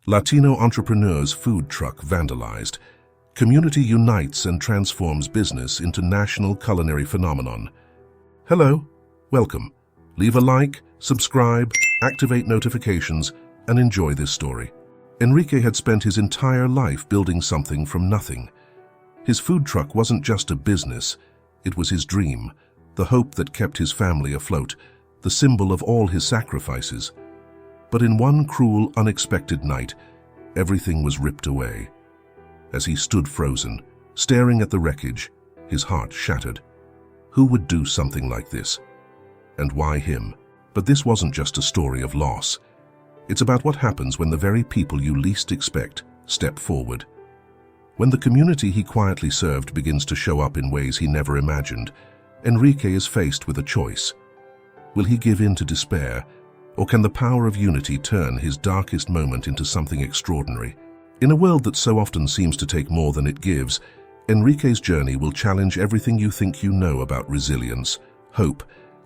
Latino entrepreneur's food truck vandalized. Community unites and transforms business into national culinary phenomenon. Hello, welcome. Leave a like, subscribe, activate notifications, and enjoy this story. Enrique had spent his entire life building something from nothing. His food truck wasn't just a business, it was his dream, the hope that kept his family afloat, the symbol of all his sacrifices. But in one cruel, unexpected night, everything was ripped away. As he stood frozen, staring at the wreckage, his heart shattered. Who would do something like this? And why him? But this wasn't just a story of loss. It's about what happens when the very people you least expect step forward. When the community he quietly served begins to show up in ways he never imagined, Enrique is faced with a choice. Will he give in to despair, or can the power of unity turn his darkest moment into something extraordinary? In a world that so often seems to take more than it gives, Enrique's journey will challenge everything you think you know about resilience, hope,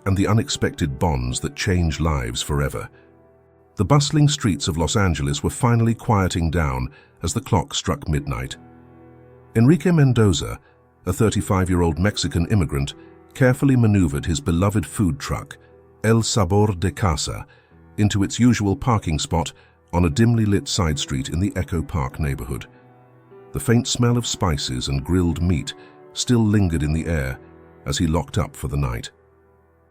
and the unexpected bonds that change lives forever. The bustling streets of Los Angeles were finally quieting down as the clock struck midnight. Enrique Mendoza, a 35-year-old Mexican immigrant, carefully maneuvered his beloved food truck, El Sabor de Casa, into its usual parking spot on a dimly lit side street in the Echo Park neighborhood. The faint smell of spices and grilled meat still lingered in the air as he locked up for the night.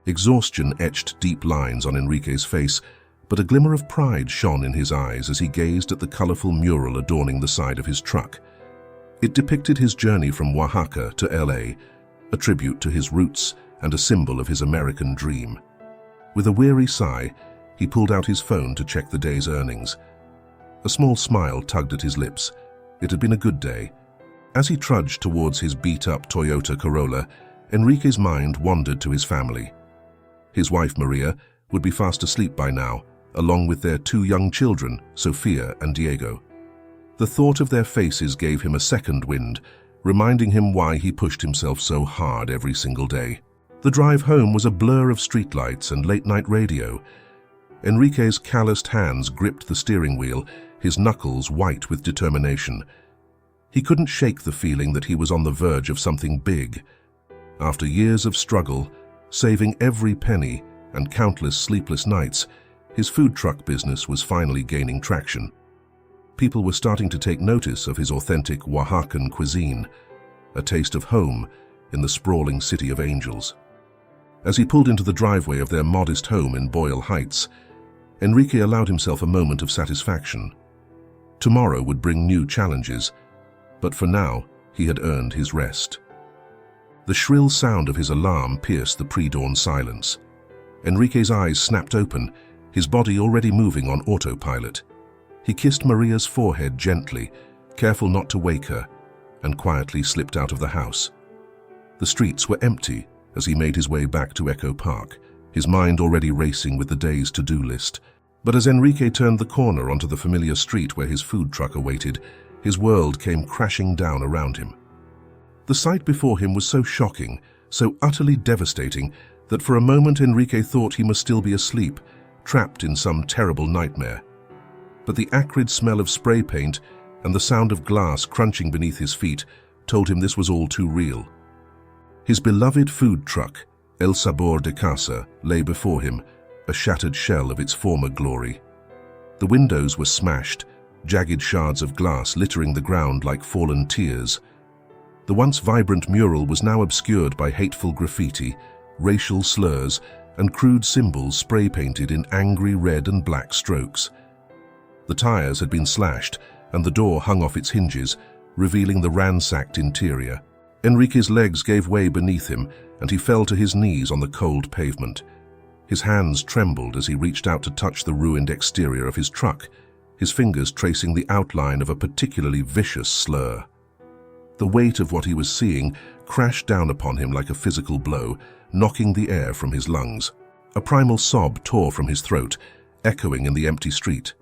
Exhaustion etched deep lines on Enrique's face, but a glimmer of pride shone in his eyes as he gazed at the colorful mural adorning the side of his truck. It depicted his journey from Oaxaca to LA, a tribute to his roots and a symbol of his American dream. With a weary sigh, he pulled out his phone to check the day's earnings. A small smile tugged at his lips. It had been a good day. As he trudged towards his beat-up Toyota Corolla, Enrique's mind wandered to his family. His wife, Maria, would be fast asleep by now, along with their two young children, Sofia and Diego. The thought of their faces gave him a second wind, reminding him why he pushed himself so hard every single day. The drive home was a blur of streetlights and late-night radio. Enrique's calloused hands gripped the steering wheel, his knuckles white with determination. He couldn't shake the feeling that he was on the verge of something big. After years of struggle, saving every penny and countless sleepless nights, his food truck business was finally gaining traction. People were starting to take notice of his authentic Oaxacan cuisine, a taste of home in the sprawling city of angels. As he pulled into the driveway of their modest home in Boyle Heights, Enrique allowed himself a moment of satisfaction. Tomorrow would bring new challenges, but for now, he had earned his rest. The shrill sound of his alarm pierced the pre-dawn silence. Enrique's eyes snapped open, his body already moving on autopilot. He kissed Maria's forehead gently, careful not to wake her, and quietly slipped out of the house. The streets were empty as he made his way back to Echo Park, his mind already racing with the day's to-do list. But as Enrique turned the corner onto the familiar street where his food truck awaited, his world came crashing down around him. The sight before him was so shocking, so utterly devastating, that for a moment Enrique thought he must still be asleep, trapped in some terrible nightmare. But the acrid smell of spray paint and the sound of glass crunching beneath his feet told him this was all too real. His beloved food truck, El Sabor de Casa, lay before him, a shattered shell of its former glory. The windows were smashed, jagged shards of glass littering the ground like fallen tears. The once vibrant mural was now obscured by hateful graffiti, racial slurs, and crude symbols spray-painted in angry red and black strokes. The tires had been slashed, and the door hung off its hinges, revealing the ransacked interior. Enrique's legs gave way beneath him, and he fell to his knees on the cold pavement. His hands trembled as he reached out to touch the ruined exterior of his truck, his fingers tracing the outline of a particularly vicious slur. The weight of what he was seeing crashed down upon him like a physical blow, knocking the air from his lungs. A primal sob tore from his throat, echoing in the empty street.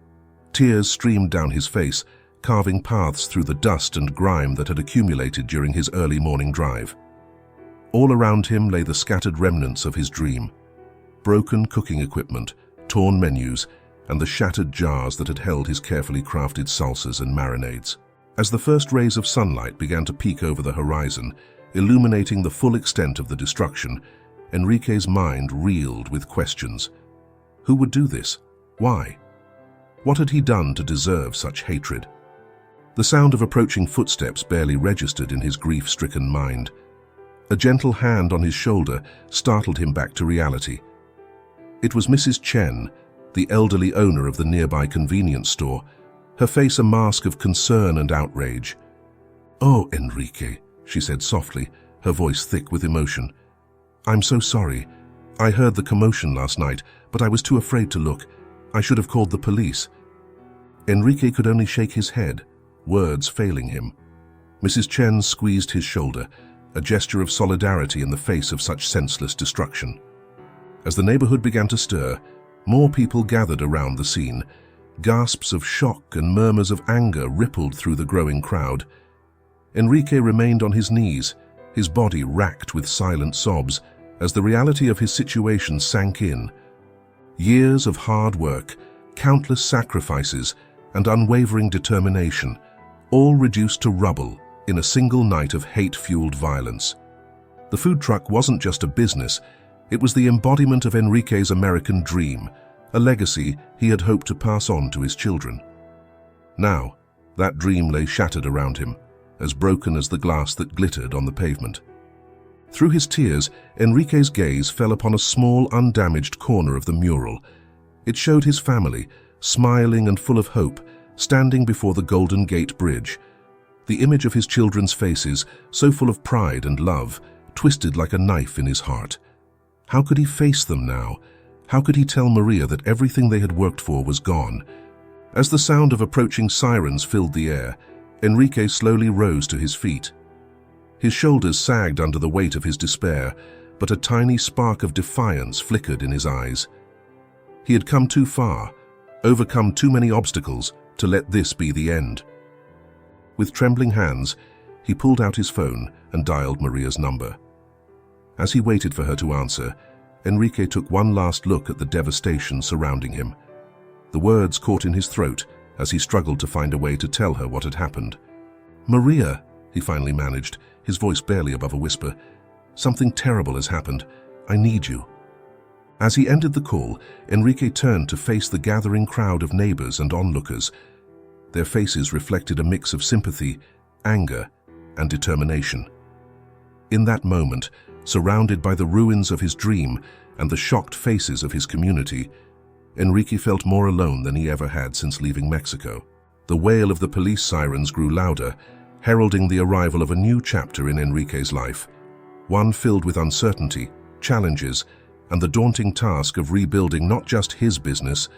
Tears streamed down his face, carving paths through the dust and grime that had accumulated during his early morning drive. All around him lay the scattered remnants of his dream. Broken cooking equipment, torn menus, and the shattered jars that had held his carefully crafted salsas and marinades. As the first rays of sunlight began to peek over the horizon, illuminating the full extent of the destruction, Enrique's mind reeled with questions. Who would do this? Why? What had he done to deserve such hatred? The sound of approaching footsteps barely registered in his grief-stricken mind. A gentle hand on his shoulder startled him back to reality. It was Mrs. Chen, the elderly owner of the nearby convenience store, her face a mask of concern and outrage. "Oh, Enrique," she said softly, her voice thick with emotion. "I'm so sorry. I heard the commotion last night, but I was too afraid to look. I should have called the police." Enrique could only shake his head, words failing him. Mrs. Chen squeezed his shoulder, a gesture of solidarity in the face of such senseless destruction. As the neighborhood began to stir, more people gathered around the scene. Gasps of shock and murmurs of anger rippled through the growing crowd. Enrique remained on his knees, his body racked with silent sobs, as the reality of his situation sank in. Years of hard work, countless sacrifices, and unwavering determination, all reduced to rubble in a single night of hate-fueled violence. The food truck wasn't just a business, it was the embodiment of Enrique's American dream, a legacy he had hoped to pass on to his children. Now, that dream lay shattered around him, as broken as the glass that glittered on the pavement. Through his tears, Enrique's gaze fell upon a small, undamaged corner of the mural. It showed his family, smiling and full of hope, standing before the Golden Gate Bridge. The image of his children's faces, so full of pride and love, twisted like a knife in his heart. How could he face them now? How could he tell Maria that everything they had worked for was gone? As the sound of approaching sirens filled the air, Enrique slowly rose to his feet. His shoulders sagged under the weight of his despair, but a tiny spark of defiance flickered in his eyes. He had come too far, overcome too many obstacles to let this be the end. With trembling hands, he pulled out his phone and dialed Maria's number. As he waited for her to answer, Enrique took one last look at the devastation surrounding him. The words caught in his throat as he struggled to find a way to tell her what had happened. "Maria," he finally managed, his voice barely above a whisper, "something terrible has happened. I need you." As he ended the call, Enrique turned to face the gathering crowd of neighbors and onlookers. Their faces reflected a mix of sympathy, anger, and determination. In that moment, surrounded by the ruins of his dream and the shocked faces of his community, Enrique felt more alone than he ever had since leaving Mexico. The wail of the police sirens grew louder, heralding the arrival of a new chapter in Enrique's life, one filled with uncertainty, challenges, and the daunting task of rebuilding not just his business,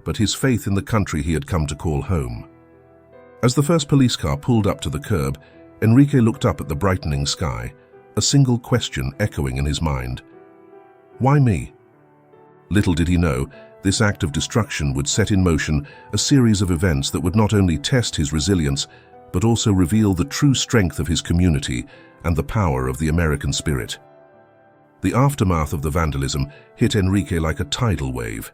but his faith in the country he had come to call home. As the first police car pulled up to the curb, Enrique looked up at the brightening sky, a single question echoing in his mind. Why me? Little did he know, this act of destruction would set in motion a series of events that would not only test his resilience, but also reveal the true strength of his community and the power of the American spirit. The aftermath of the vandalism hit Enrique like a tidal wave.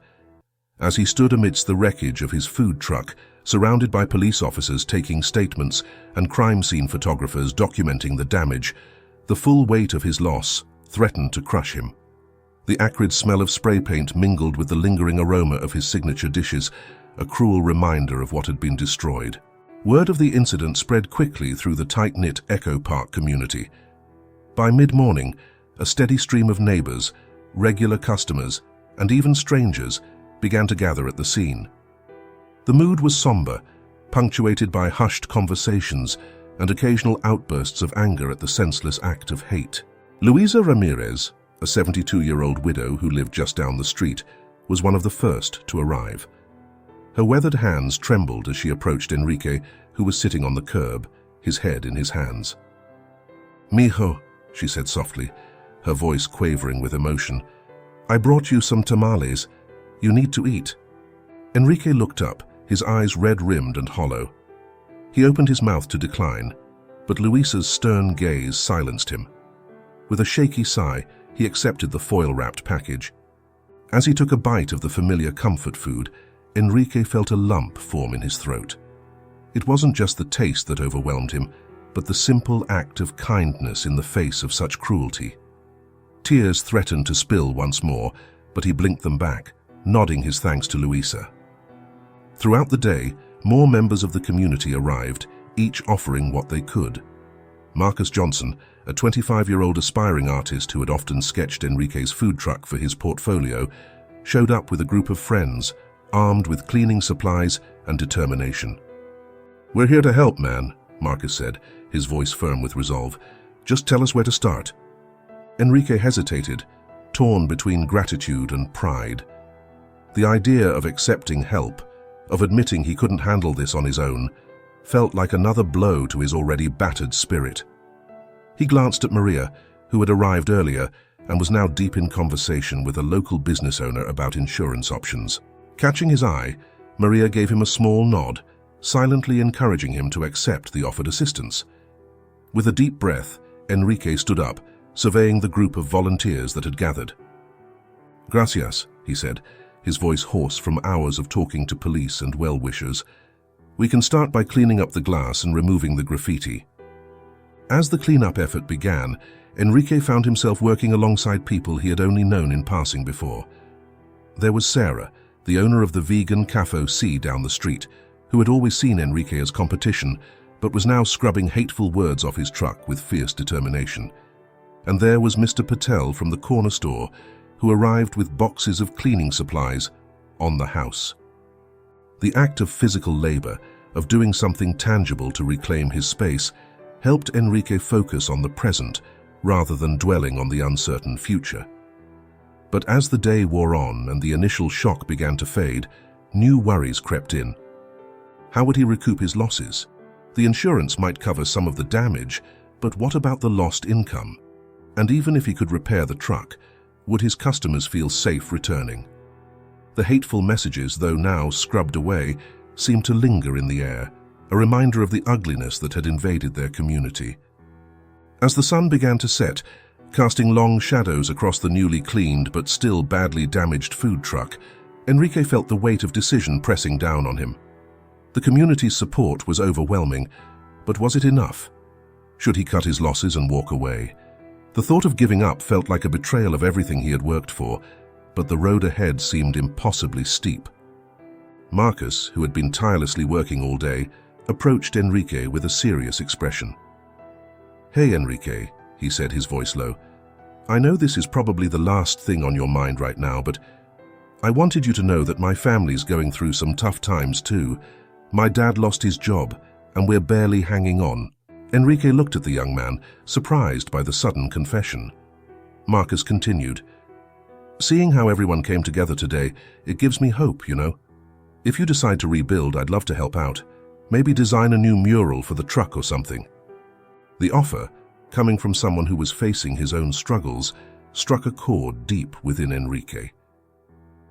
As he stood amidst the wreckage of his food truck, surrounded by police officers taking statements and crime scene photographers documenting the damage, the full weight of his loss threatened to crush him. The acrid smell of spray paint mingled with the lingering aroma of his signature dishes, a cruel reminder of what had been destroyed. Word of the incident spread quickly through the tight-knit Echo Park community. By mid-morning, a steady stream of neighbors, regular customers, and even strangers began to gather at the scene. The mood was somber, punctuated by hushed conversations and occasional outbursts of anger at the senseless act of hate. Luisa Ramirez, a 72-year-old widow who lived just down the street, was one of the first to arrive. Her weathered hands trembled as she approached Enrique, who was sitting on the curb, his head in his hands. "Mijo," she said softly, her voice quavering with emotion, "I brought you some tamales. You need to eat." Enrique looked up, his eyes red-rimmed and hollow. He opened his mouth to decline, but Luisa's stern gaze silenced him. With a shaky sigh, he accepted the foil-wrapped package. As he took a bite of the familiar comfort food, Enrique felt a lump form in his throat. It wasn't just the taste that overwhelmed him, but the simple act of kindness in the face of such cruelty. Tears threatened to spill once more, but he blinked them back, nodding his thanks to Luisa. Throughout the day, more members of the community arrived, each offering what they could. Marcus Johnson, a 25-year-old aspiring artist who had often sketched Enrique's food truck for his portfolio, showed up with a group of friends, armed with cleaning supplies and determination. "We're here to help, man," Marcus said, his voice firm with resolve. "Just tell us where to start." Enrique hesitated, torn between gratitude and pride. The idea of accepting help, of admitting he couldn't handle this on his own, felt like another blow to his already battered spirit. He glanced at Maria, who had arrived earlier and was now deep in conversation with a local business owner about insurance options. Catching his eye, Maria gave him a small nod, silently encouraging him to accept the offered assistance. With a deep breath, Enrique stood up, surveying the group of volunteers that had gathered. "Gracias," he said, his voice hoarse from hours of talking to police and well-wishers. "We can start by cleaning up the glass and removing the graffiti." As the cleanup effort began, Enrique found himself working alongside people he had only known in passing before. There was Sarah, the owner of the vegan Café C down the street, who had always seen Enrique as competition, but was now scrubbing hateful words off his truck with fierce determination. And there was Mr. Patel from the corner store, who arrived with boxes of cleaning supplies on the house. The act of physical labor, of doing something tangible to reclaim his space, helped Enrique focus on the present rather than dwelling on the uncertain future. But as the day wore on and the initial shock began to fade, new worries crept in. How would he recoup his losses? The insurance might cover some of the damage, but what about the lost income? And even if he could repair the truck, would his customers feel safe returning? The hateful messages, though now scrubbed away, seemed to linger in the air, a reminder of the ugliness that had invaded their community. As the sun began to set, casting long shadows across the newly cleaned but still badly damaged food truck, Enrique felt the weight of decision pressing down on him. The community's support was overwhelming, but was it enough? Should he cut his losses and walk away? The thought of giving up felt like a betrayal of everything he had worked for, but the road ahead seemed impossibly steep. Marcus, who had been tirelessly working all day, approached Enrique with a serious expression. "Hey, Enrique," he said, his voice low. "I know this is probably the last thing on your mind right now, but I wanted you to know that my family's going through some tough times too. My dad lost his job, and we're barely hanging on." Enrique looked at the young man, surprised by the sudden confession. Marcus continued, "Seeing how everyone came together today, it gives me hope, you know. If you decide to rebuild, I'd love to help out. Maybe design a new mural for the truck or something." The offer, coming from someone who was facing his own struggles, struck a chord deep within Enrique.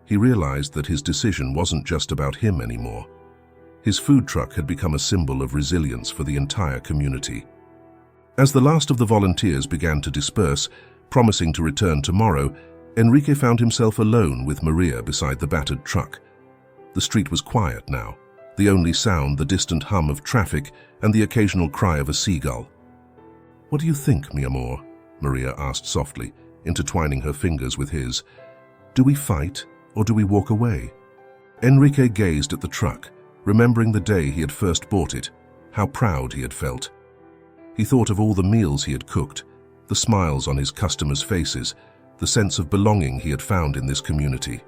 He realized that his decision wasn't just about him anymore. His food truck had become a symbol of resilience for the entire community. As the last of the volunteers began to disperse, promising to return tomorrow, Enrique found himself alone with Maria beside the battered truck. The street was quiet now, the only sound the distant hum of traffic and the occasional cry of a seagull. "What do you think, mi amor?" Maria asked softly, intertwining her fingers with his. "Do we fight, or do we walk away?" Enrique gazed at the truck, remembering the day he had first bought it, how proud he had felt. He thought of all the meals he had cooked, the smiles on his customers' faces, the sense of belonging he had found in this community.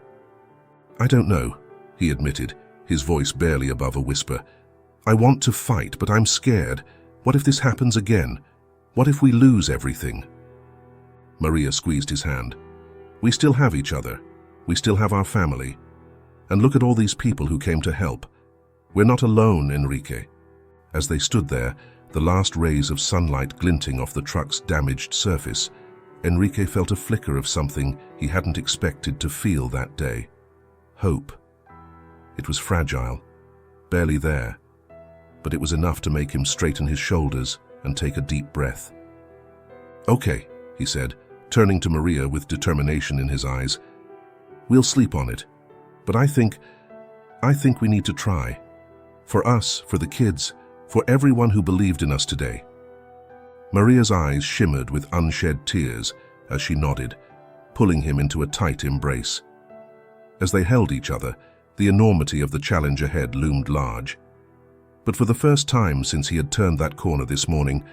"I don't know," he admitted, his voice barely above a whisper. "I want to fight, but I'm scared. What if this happens again? What if we lose everything?" Maria squeezed his hand. "We still have each other. We still have our family. And look at all these people who came to help. We're not alone, Enrique." As they stood there, the last rays of sunlight glinting off the truck's damaged surface, Enrique felt a flicker of something he hadn't expected to feel that day. Hope. It was fragile, barely there, but it was enough to make him straighten his shoulders and take a deep breath. "Okay," he said, turning to Maria with determination in his eyes. "We'll sleep on it, but I think I think we need to try. For us, for the kids, for everyone who believed in us today." Maria's eyes shimmered with unshed tears as she nodded, pulling him into a tight embrace. As they held each other, the enormity of the challenge ahead loomed large. But for the first time since he had turned that corner this morning,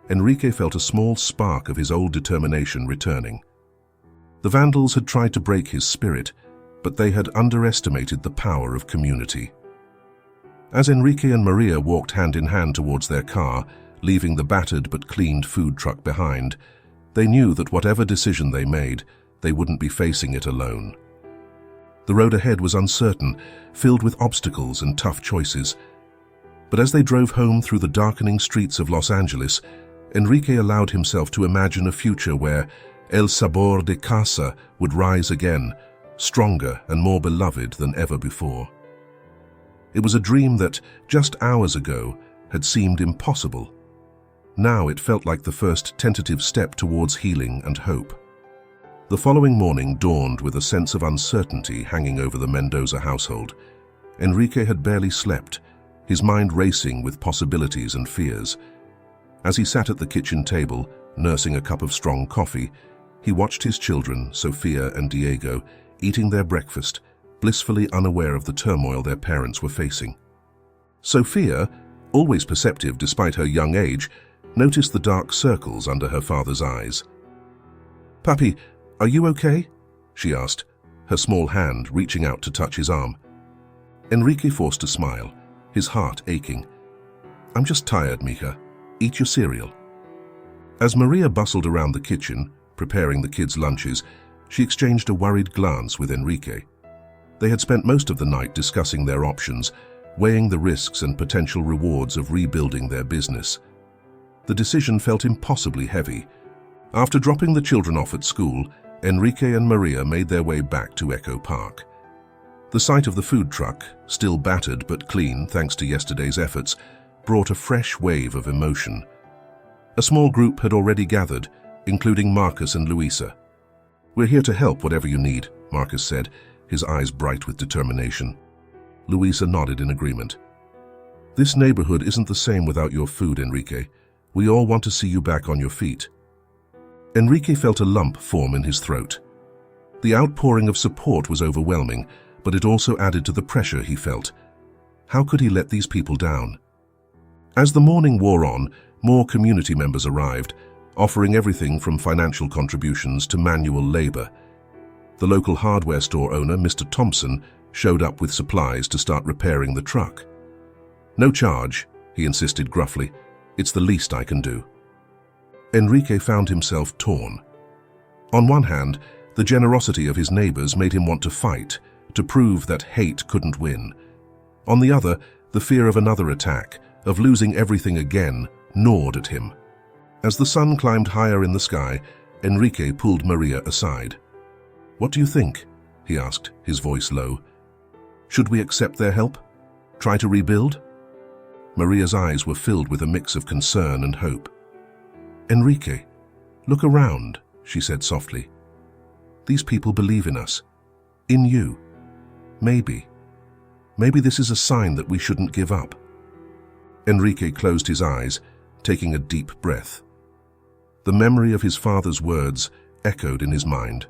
Enrique felt a small spark of his old determination returning. The Vandals had tried to break his spirit, but they had underestimated the power of community. As Enrique and Maria walked hand in hand towards their car, leaving the battered but cleaned food truck behind, they knew that whatever decision they made, they wouldn't be facing it alone. The road ahead was uncertain, filled with obstacles and tough choices. But as they drove home through the darkening streets of Los Angeles, Enrique allowed himself to imagine a future where El Sabor de Casa would rise again, stronger and more beloved than ever before. It was a dream that, just hours ago, had seemed impossible. Now it felt like the first tentative step towards healing and hope. The following morning dawned with a sense of uncertainty hanging over the Mendoza household. Enrique had barely slept, his mind racing with possibilities and fears. As he sat at the kitchen table, nursing a cup of strong coffee, he watched his children, Sofia and Diego, eating their breakfast, blissfully unaware of the turmoil their parents were facing. Sofia, always perceptive despite her young age, noticed the dark circles under her father's eyes. "Papi, are you okay?" she asked, her small hand reaching out to touch his arm. Enrique forced a smile, his heart aching. "I'm just tired, Mija. Eat your cereal." As Maria bustled around the kitchen, preparing the kids' lunches, she exchanged a worried glance with Enrique. They had spent most of the night discussing their options, weighing the risks and potential rewards of rebuilding their business. The decision felt impossibly heavy. After dropping the children off at school, Enrique and Maria made their way back to Echo Park. The sight of the food truck, still battered but clean thanks to yesterday's efforts, brought a fresh wave of emotion. A small group had already gathered, including Marcus and Luisa. "We're here to help whatever you need," Marcus said, his eyes bright with determination. Luisa nodded in agreement. "This neighborhood isn't the same without your food, Enrique. We all want to see you back on your feet." Enrique felt a lump form in his throat. The outpouring of support was overwhelming, but it also added to the pressure he felt. How could he let these people down? As the morning wore on, more community members arrived, offering everything from financial contributions to manual labor. The local hardware store owner, Mr. Thompson, showed up with supplies to start repairing the truck. "No charge," he insisted gruffly. "It's the least I can do." Enrique found himself torn. On one hand, the generosity of his neighbors made him want to fight, to prove that hate couldn't win. On the other, the fear of another attack, of losing everything again, gnawed at him. As the sun climbed higher in the sky, Enrique pulled Maria aside. "What do you think?" he asked, his voice low. "Should we accept their help? Try to rebuild?" Maria's eyes were filled with a mix of concern and hope. "Enrique, look around," she said softly. "These people believe in us. In you. Maybe this is a sign that we shouldn't give up." Enrique closed his eyes, taking a deep breath. The memory of his father's words echoed in his mind.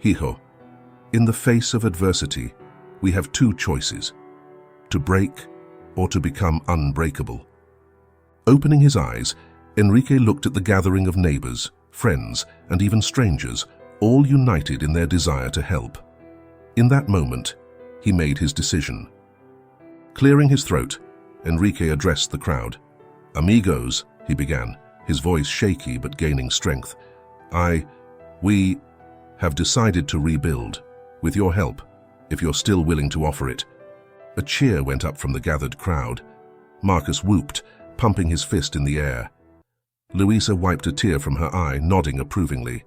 "Hijo, in the face of adversity, we have two choices: to break or to become unbreakable." Opening his eyes, Enrique looked at the gathering of neighbors, friends, and even strangers, all united in their desire to help. In that moment, he made his decision. Clearing his throat, Enrique addressed the crowd. "Amigos," he began, his voice shaky but gaining strength. We have decided to rebuild, with your help, if you're still willing to offer it." A cheer went up from the gathered crowd. Marcus whooped, pumping his fist in the air. Luisa wiped a tear from her eye, nodding approvingly.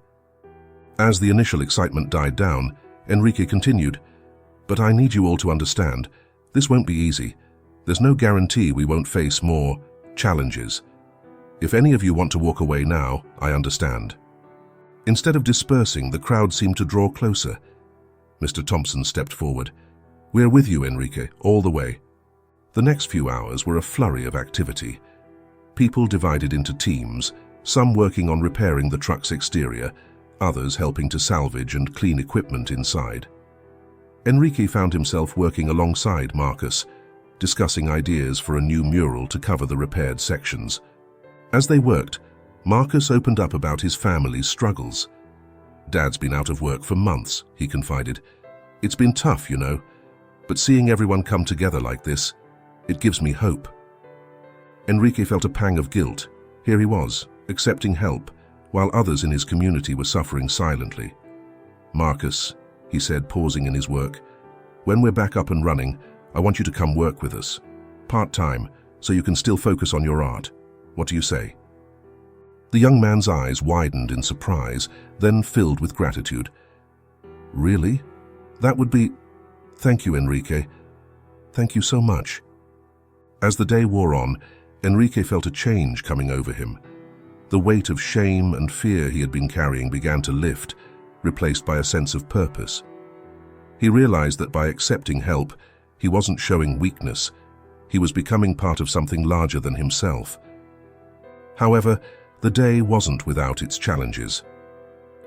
As the initial excitement died down, Enrique continued, "But I need you all to understand, this won't be easy. There's no guarantee we won't face more challenges. If any of you want to walk away now, I understand." Instead of dispersing, the crowd seemed to draw closer. Mr. Thompson stepped forward. We're with you, Enrique, all the way. The next few hours were a flurry of activity. People divided into teams, some working on repairing the truck's exterior, others helping to salvage and clean equipment inside. Enrique found himself working alongside Marcus, discussing ideas for a new mural to cover the repaired sections. As they worked, Marcus opened up about his family's struggles. "Dad's been out of work for months," he confided. "It's been tough, you know, but seeing everyone come together like this, it gives me hope." Enrique felt a pang of guilt. Here he was, accepting help, while others in his community were suffering silently. "Marcus," he said, pausing in his work, "when we're back up and running, I want you to come work with us. Part-time, so you can still focus on your art. What do you say?" The young man's eyes widened in surprise, then filled with gratitude. "Really? That would be... Thank you, Enrique. Thank you so much." As the day wore on, Enrique felt a change coming over him. The weight of shame and fear he had been carrying began to lift, replaced by a sense of purpose. He realized that by accepting help, he wasn't showing weakness. He was becoming part of something larger than himself. However, the day wasn't without its challenges.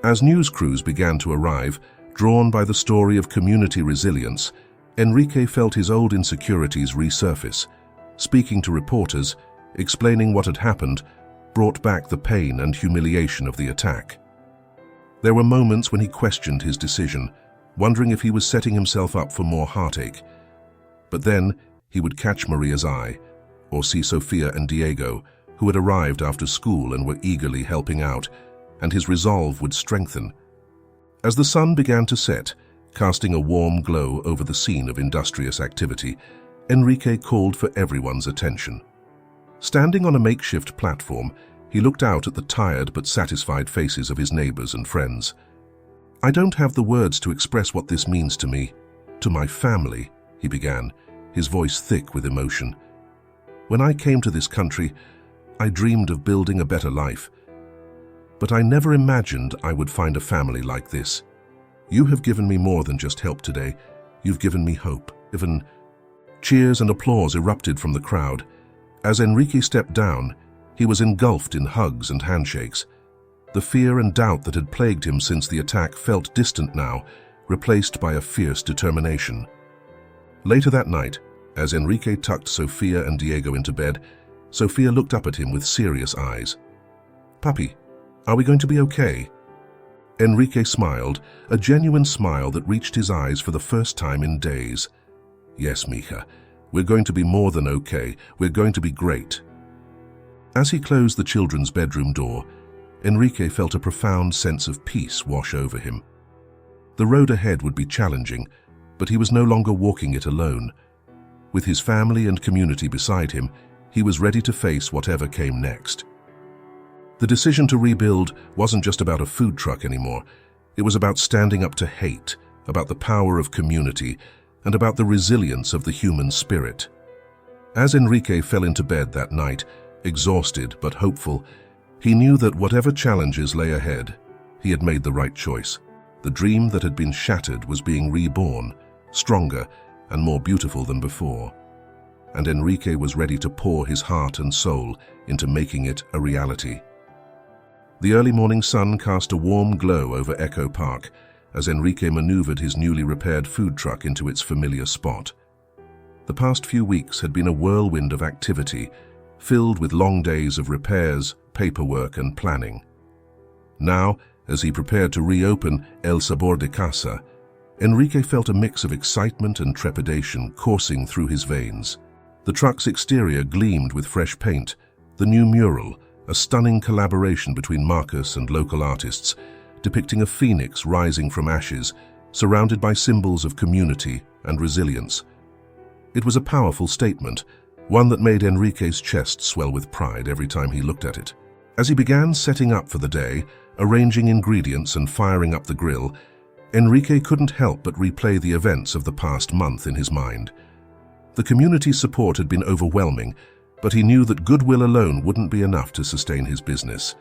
As news crews began to arrive, drawn by the story of community resilience, Enrique felt his old insecurities resurface. Speaking to reporters, explaining what had happened, brought back the pain and humiliation of the attack. There were moments when he questioned his decision, wondering if he was setting himself up for more heartache. But then he would catch Maria's eye, or see Sofia and Diego, who had arrived after school and were eagerly helping out, and his resolve would strengthen. As the sun began to set, casting a warm glow over the scene of industrious activity, Enrique called for everyone's attention. Standing on a makeshift platform, he looked out at the tired but satisfied faces of his neighbors and friends. "I don't have the words to express what this means to me, to my family," he began, his voice thick with emotion. "When I came to this country, I dreamed of building a better life. But I never imagined I would find a family like this. You have given me more than just help today. You've given me hope." Even cheers and applause erupted from the crowd. As Enrique stepped down, he was engulfed in hugs and handshakes. The fear and doubt that had plagued him since the attack felt distant now, replaced by a fierce determination. Later that night, as Enrique tucked Sofia and Diego into bed, Sofia looked up at him with serious eyes. "Papi, are we going to be okay?" Enrique smiled, a genuine smile that reached his eyes for the first time in days. "Yes, mija, we're going to be more than okay. We're going to be great." As he closed the children's bedroom door, Enrique felt a profound sense of peace wash over him. The road ahead would be challenging, but he was no longer walking it alone. With his family and community beside him, he was ready to face whatever came next. The decision to rebuild wasn't just about a food truck anymore. It was about standing up to hate, about the power of community, and about the resilience of the human spirit. As Enrique fell into bed that night, exhausted but hopeful, he knew that whatever challenges lay ahead, he had made the right choice. The dream that had been shattered was being reborn, stronger and more beautiful than before. And Enrique was ready to pour his heart and soul into making it a reality. The early morning sun cast a warm glow over Echo Park as Enrique maneuvered his newly repaired food truck into its familiar spot. The past few weeks had been a whirlwind of activity, filled with long days of repairs, paperwork, and planning. Now, as he prepared to reopen El Sabor de Casa, Enrique felt a mix of excitement and trepidation coursing through his veins. The truck's exterior gleamed with fresh paint. The new mural, a stunning collaboration between Marcus and local artists, depicting a phoenix rising from ashes, surrounded by symbols of community and resilience. It was a powerful statement, one that made Enrique's chest swell with pride every time he looked at it. As he began setting up for the day, arranging ingredients and firing up the grill, Enrique couldn't help but replay the events of the past month in his mind. The community's support had been overwhelming, but he knew that goodwill alone wouldn't be enough to sustain his business.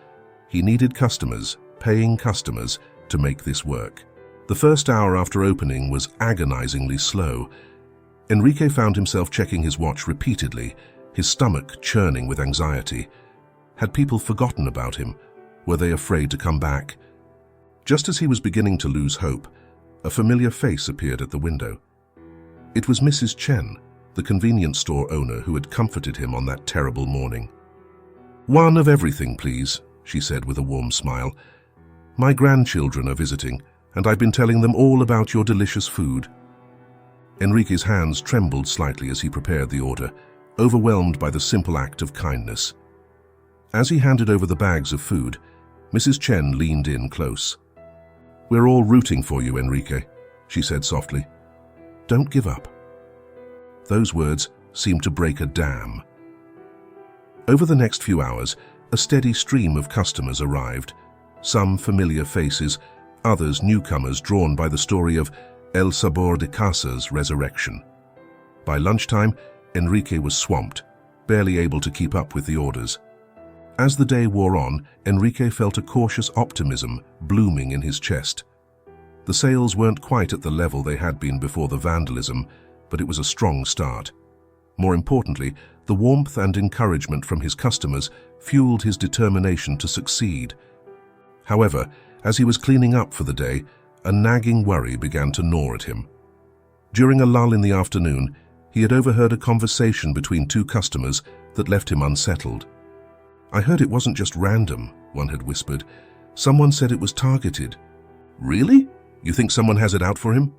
He needed customers, paying customers, to make this work. The first hour after opening was agonizingly slow, Enrique found himself checking his watch repeatedly, his stomach churning with anxiety. Had people forgotten about him? Were they afraid to come back? Just as he was beginning to lose hope, a familiar face appeared at the window. It was Mrs. Chen, the convenience store owner who had comforted him on that terrible morning. "One of everything, please," she said with a warm smile. "My grandchildren are visiting, and I've been telling them all about your delicious food." Enrique's hands trembled slightly as he prepared the order, overwhelmed by the simple act of kindness. As he handed over the bags of food, Mrs. Chen leaned in close. "We're all rooting for you, Enrique," she said softly. "Don't give up." Those words seemed to break a dam. Over the next few hours, a steady stream of customers arrived, some familiar faces, others newcomers drawn by the story of El Sabor de Casa's resurrection. By lunchtime, Enrique was swamped, barely able to keep up with the orders. As the day wore on, Enrique felt a cautious optimism blooming in his chest. The sales weren't quite at the level they had been before the vandalism, but it was a strong start. More importantly, the warmth and encouragement from his customers fueled his determination to succeed. However, as he was cleaning up for the day, a nagging worry began to gnaw at him. During a lull in the afternoon, he had overheard a conversation between two customers that left him unsettled. "I heard it wasn't just random," one had whispered. "Someone said it was targeted." "Really? You think someone has it out for him?"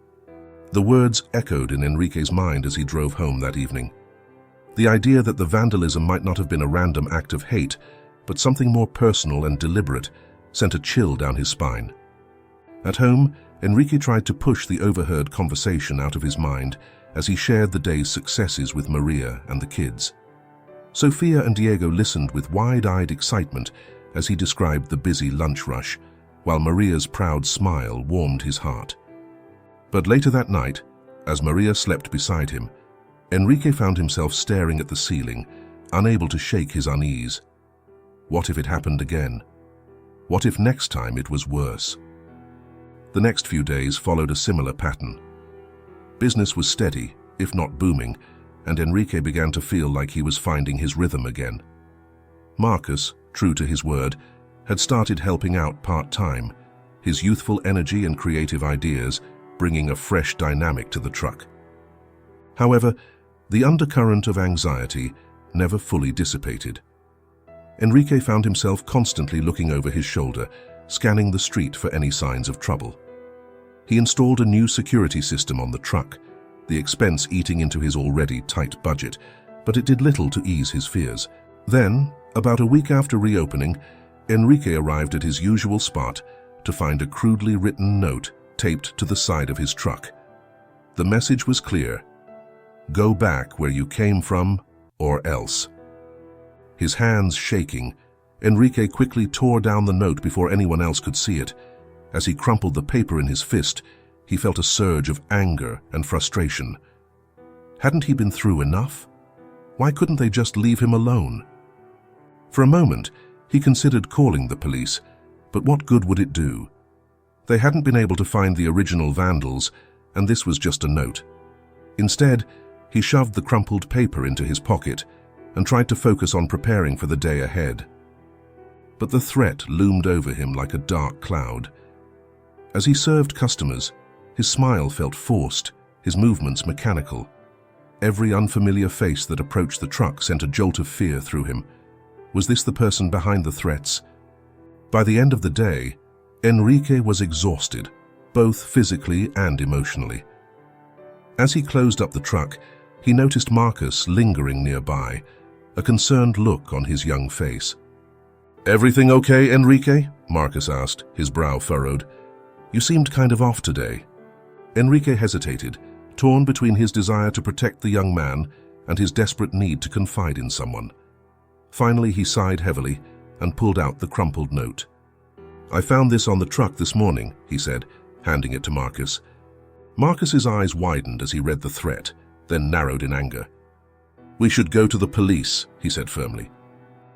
The words echoed in Enrique's mind as he drove home that evening. The idea that the vandalism might not have been a random act of hate, but something more personal and deliberate, sent a chill down his spine. At home, Enrique tried to push the overheard conversation out of his mind as he shared the day's successes with Maria and the kids. Sofia and Diego listened with wide-eyed excitement as he described the busy lunch rush, while Maria's proud smile warmed his heart. But later that night, as Maria slept beside him, Enrique found himself staring at the ceiling, unable to shake his unease. What if it happened again? What if next time it was worse? The next few days followed a similar pattern. Business was steady, if not booming, and Enrique began to feel like he was finding his rhythm again. Marcus, true to his word, had started helping out part-time, his youthful energy and creative ideas bringing a fresh dynamic to the truck. However, the undercurrent of anxiety never fully dissipated. Enrique found himself constantly looking over his shoulder, scanning the street for any signs of trouble. He installed a new security system on the truck, the expense eating into his already tight budget, but it did little to ease his fears. Then, about a week after reopening, Enrique arrived at his usual spot to find a crudely written note taped to the side of his truck. The message was clear: "Go back where you came from, or else." His hands shaking, Enrique quickly tore down the note before anyone else could see it. As he crumpled the paper in his fist, he felt a surge of anger and frustration. Hadn't he been through enough? Why couldn't they just leave him alone? For a moment, he considered calling the police, but what good would it do? They hadn't been able to find the original vandals, and this was just a note. Instead, he shoved the crumpled paper into his pocket and tried to focus on preparing for the day ahead. But the threat loomed over him like a dark cloud. As he served customers, his smile felt forced, his movements mechanical. Every unfamiliar face that approached the truck sent a jolt of fear through him. Was this the person behind the threats? By the end of the day, Enrique was exhausted, both physically and emotionally. As he closed up the truck, he noticed Marcus lingering nearby, a concerned look on his young face. "Everything okay, Enrique?" Marcus asked, his brow furrowed. "You seemed kind of off today." Enrique hesitated, torn between his desire to protect the young man and his desperate need to confide in someone. Finally, he sighed heavily and pulled out the crumpled note. "I found this on the truck this morning," he said, handing it to Marcus. Marcus's eyes widened as he read the threat, then narrowed in anger. "We should go to the police," he said firmly.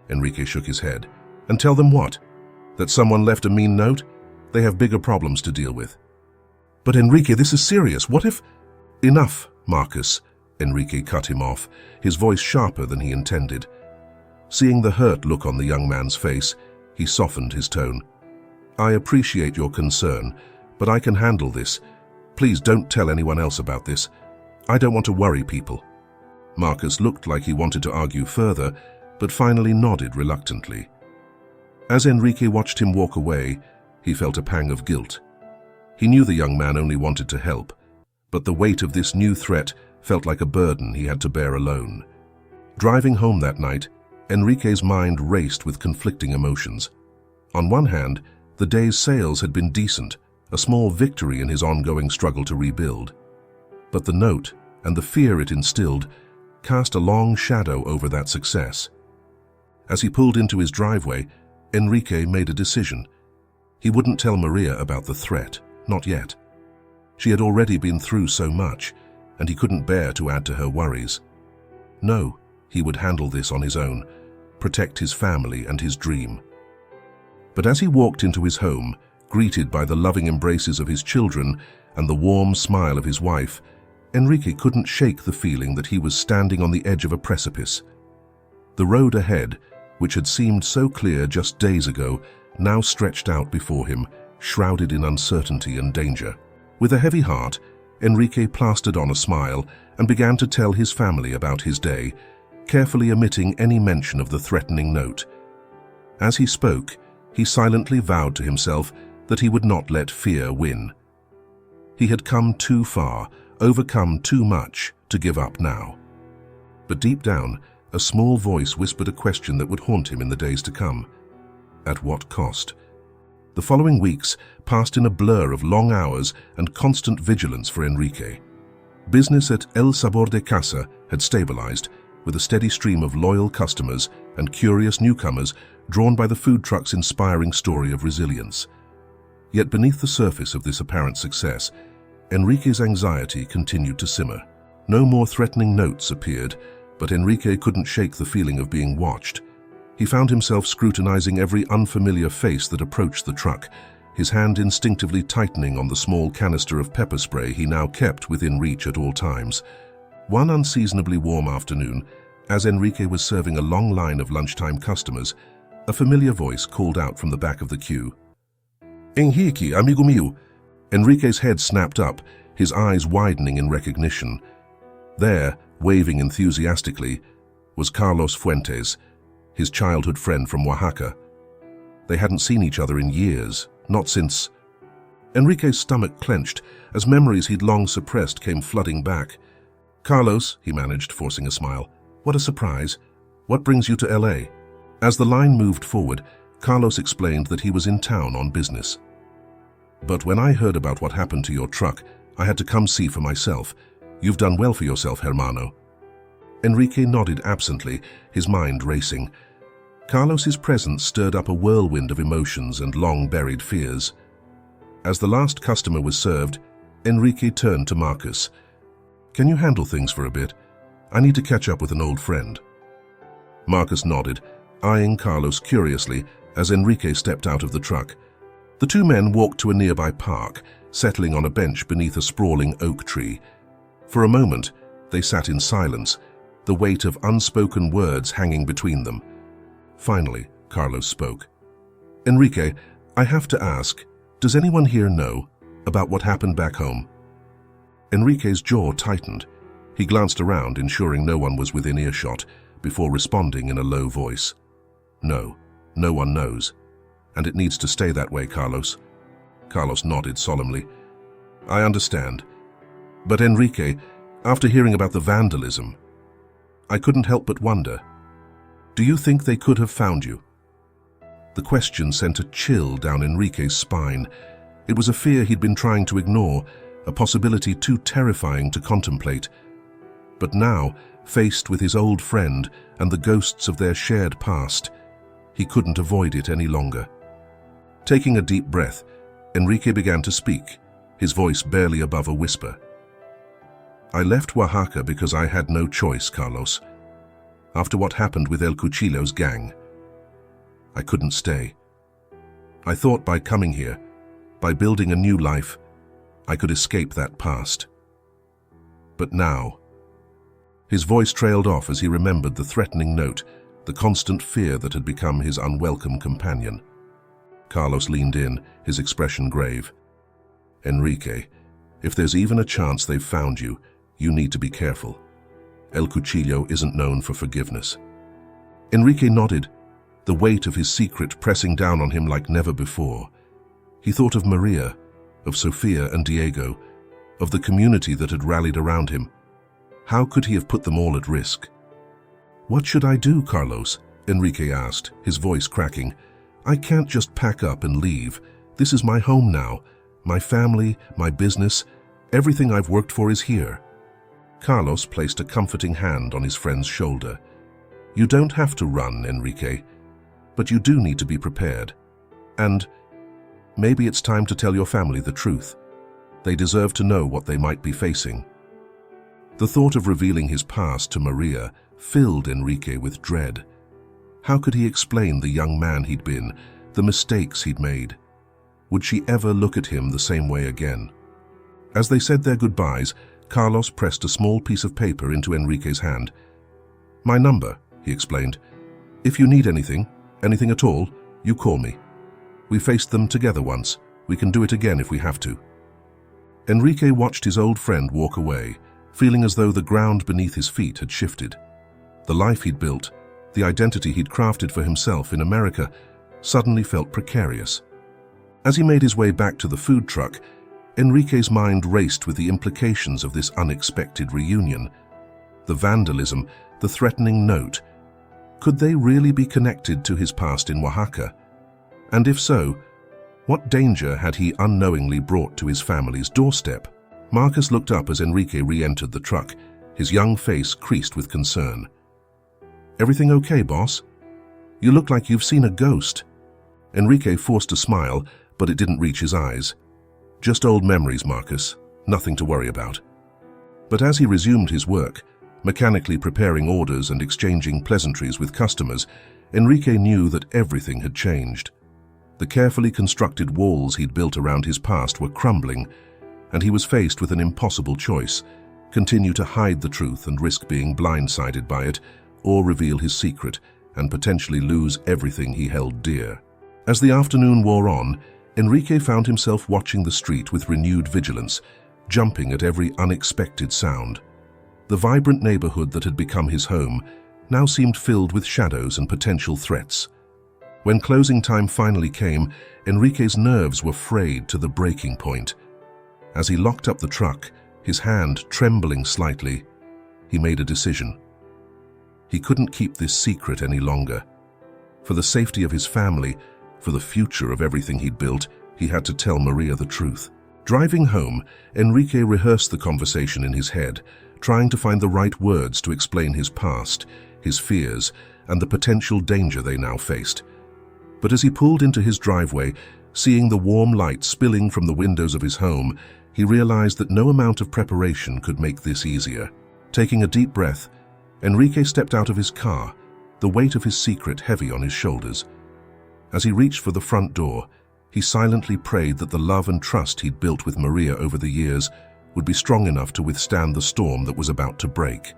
Enrique shook his head. "And tell them what? That someone left a mean note? They have bigger problems to deal with." "But Enrique, this is serious. What if—" "Enough, Marcus," Enrique cut him off, his voice sharper than he intended. Seeing the hurt look on the young man's face, he softened his tone. I appreciate your concern, but I can handle this. Please don't tell anyone else about this. I don't want to worry people. Marcus looked like he wanted to argue further, but finally nodded reluctantly. As Enrique watched him walk away, he felt a pang of guilt. He knew the young man only wanted to help, but the weight of this new threat felt like a burden he had to bear alone. Driving home that night, Enrique's mind raced with conflicting emotions. On one hand, the day's sales had been decent, a small victory in his ongoing struggle to rebuild. But the note, and the fear it instilled, cast a long shadow over that success. As he pulled into his driveway, Enrique made a decision. He wouldn't tell Maria about the threat, not yet. She had already been through so much, and he couldn't bear to add to her worries. No, he would handle this on his own, protect his family and his dream. But as he walked into his home, greeted by the loving embraces of his children and the warm smile of his wife, Enrique couldn't shake the feeling that he was standing on the edge of a precipice. The road ahead, which had seemed so clear just days ago, now stretched out before him, shrouded in uncertainty and danger. With a heavy heart, Enrique plastered on a smile and began to tell his family about his day, carefully omitting any mention of the threatening note. As he spoke, he silently vowed to himself that he would not let fear win. He had come too far, overcome too much, to give up now. But deep down, a small voice whispered a question that would haunt him in the days to come. At what cost? The following weeks passed in a blur of long hours and constant vigilance for Enrique. Business at El Sabor de Casa had stabilized, with a steady stream of loyal customers and curious newcomers drawn by the food truck's inspiring story of resilience. Yet beneath the surface of this apparent success, Enrique's anxiety continued to simmer. No more threatening notes appeared, but Enrique couldn't shake the feeling of being watched. He found himself scrutinizing every unfamiliar face that approached the truck, his hand instinctively tightening on the small canister of pepper spray he now kept within reach at all times. One unseasonably warm afternoon, as Enrique was serving a long line of lunchtime customers, a familiar voice called out from the back of the queue. Enrique, amigo mío. Enrique's head snapped up, his eyes widening in recognition. There, waving enthusiastically, was Carlos Fuentes, his childhood friend from Oaxaca. They hadn't seen each other in years, not since... Enrique's stomach clenched as memories he'd long suppressed came flooding back. Carlos, he managed, forcing a smile. What a surprise. What brings you to L.A.? As the line moved forward, Carlos explained that he was in town on business. But when I heard about what happened to your truck, I had to come see for myself. You've done well for yourself, hermano. Enrique nodded absently, his mind racing. Carlos's presence stirred up a whirlwind of emotions and long-buried fears. As the last customer was served, Enrique turned to Marcus. Can you handle things for a bit? I need to catch up with an old friend. Marcus nodded, eyeing Carlos curiously as Enrique stepped out of the truck. The two men walked to a nearby park, settling on a bench beneath a sprawling oak tree. For a moment, they sat in silence, the weight of unspoken words hanging between them. Finally, Carlos spoke. Enrique, I have to ask, does anyone here know about what happened back home? Enrique's jaw tightened. He glanced around, ensuring no one was within earshot, before responding in a low voice. No, no one knows. And it needs to stay that way, Carlos. Carlos nodded solemnly. I understand. But Enrique, after hearing about the vandalism, I couldn't help but wonder. Do you think they could have found you? The question sent a chill down Enrique's spine. It was a fear he'd been trying to ignore, a possibility too terrifying to contemplate. But now, faced with his old friend and the ghosts of their shared past, he couldn't avoid it any longer. Taking a deep breath, Enrique began to speak, his voice barely above a whisper. I left Oaxaca because I had no choice, Carlos. After what happened with El Cuchillo's gang, I couldn't stay. I thought by coming here, by building a new life, I could escape that past. But now, His voice trailed off as he remembered the threatening note, the constant fear that had become his unwelcome companion. Carlos leaned in, his expression grave. "Enrique, if there's even a chance they've found you, you need to be careful. El Cuchillo isn't known for forgiveness." Enrique nodded, the weight of his secret pressing down on him like never before. He thought of Maria, of Sofia and Diego, of the community that had rallied around him. How could he have put them all at risk? "What should I do, Carlos?" Enrique asked, his voice cracking. "I can't just pack up and leave. This is my home now. My family, my business, everything I've worked for is here." Carlos placed a comforting hand on his friend's shoulder. "You don't have to run, Enrique, but you do need to be prepared. And maybe it's time to tell your family the truth. They deserve to know what they might be facing." The thought of revealing his past to Maria filled Enrique with dread. How could he explain the young man he'd been, the mistakes he'd made? Would she ever look at him the same way again? As they said their goodbyes, Carlos pressed a small piece of paper into Enrique's hand. "My number," he explained. "If you need anything at all, you call me. We faced them together once. We can do it again if we have to." Enrique watched his old friend walk away, feeling as though the ground beneath his feet had shifted. The life he'd built, the identity he'd crafted for himself in America, suddenly felt precarious. As he made his way back to the food truck, Enrique's mind raced with the implications of this unexpected reunion. The vandalism, the threatening note. Could they really be connected to his past in Oaxaca? And if so, what danger had he unknowingly brought to his family's doorstep? Marcus looked up as Enrique re-entered the truck, his young face creased with concern. "Everything okay, boss? You look like you've seen a ghost." Enrique forced a smile, but it didn't reach his eyes. "Just old memories, Marcus. Nothing to worry about." But as he resumed his work, mechanically preparing orders and exchanging pleasantries with customers, Enrique knew that everything had changed. The carefully constructed walls he'd built around his past were crumbling, and he was faced with an impossible choice: continue to hide the truth and risk being blindsided by it, or reveal his secret and potentially lose everything he held dear. As the afternoon wore on, Enrique found himself watching the street with renewed vigilance, jumping at every unexpected sound. The vibrant neighborhood that had become his home now seemed filled with shadows and potential threats. When closing time finally came, Enrique's nerves were frayed to the breaking point. As he locked up the truck, his hand trembling slightly, he made a decision. He couldn't keep this secret any longer. For the safety of his family, for the future of everything he'd built, he had to tell Maria the truth. Driving home, Enrique rehearsed the conversation in his head, trying to find the right words to explain his past, his fears, and the potential danger they now faced. But as he pulled into his driveway, seeing the warm light spilling from the windows of his home, he realized that no amount of preparation could make this easier. Taking a deep breath, Enrique stepped out of his car, the weight of his secret heavy on his shoulders. As he reached for the front door, he silently prayed that the love and trust he'd built with Maria over the years would be strong enough to withstand the storm that was about to break.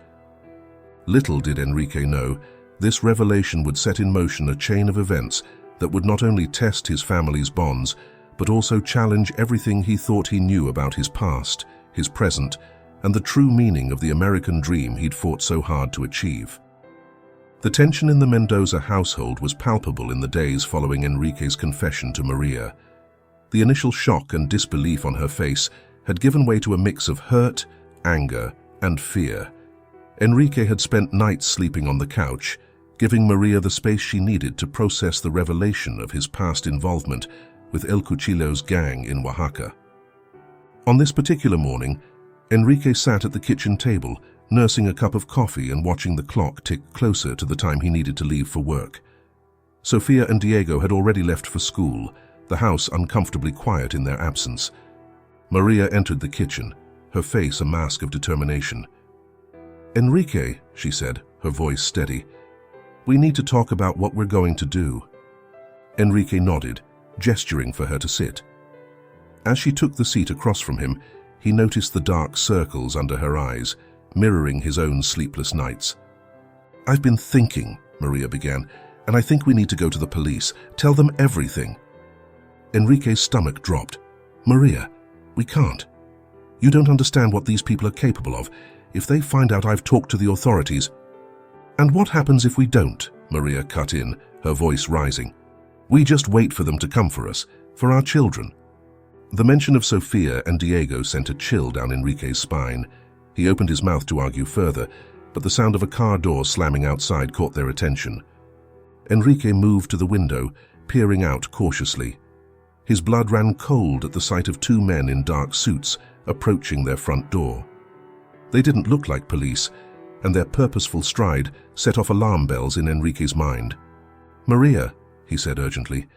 Little did Enrique know, this revelation would set in motion a chain of events that would not only test his family's bonds, but also challenge everything he thought he knew about his past, his present, and the true meaning of the American dream he'd fought so hard to achieve. The tension in the Mendoza household was palpable in the days following Enrique's confession to Maria. The initial shock and disbelief on her face had given way to a mix of hurt, anger, and fear. Enrique had spent nights sleeping on the couch, giving Maria the space she needed to process the revelation of his past involvement with El Cuchillo's gang in Oaxaca. On this particular morning, Enrique sat at the kitchen table, nursing a cup of coffee and watching the clock tick closer to the time he needed to leave for work. Sofia and Diego had already left for school, the house uncomfortably quiet in their absence. Maria entered the kitchen, her face a mask of determination. "Enrique," she said, her voice steady, "we need to talk about what we're going to do." Enrique nodded, gesturing for her to sit. As she took the seat across from him, he noticed the dark circles under her eyes, mirroring his own sleepless nights. "I've been thinking," Maria began, "and I think we need to go to the police. Tell them everything." Enrique's stomach dropped. "Maria, we can't. You don't understand what these people are capable of. If they find out I've talked to the authorities—" "And what happens if we don't?" Maria cut in, her voice rising. "We just wait for them to come for us, for our children." The mention of Sofia and Diego sent a chill down Enrique's spine. He opened his mouth to argue further, but the sound of a car door slamming outside caught their attention. Enrique moved to the window, peering out cautiously. His blood ran cold at the sight of two men in dark suits approaching their front door. They didn't look like police, and their purposeful stride set off alarm bells in Enrique's mind. "Maria," he said urgently,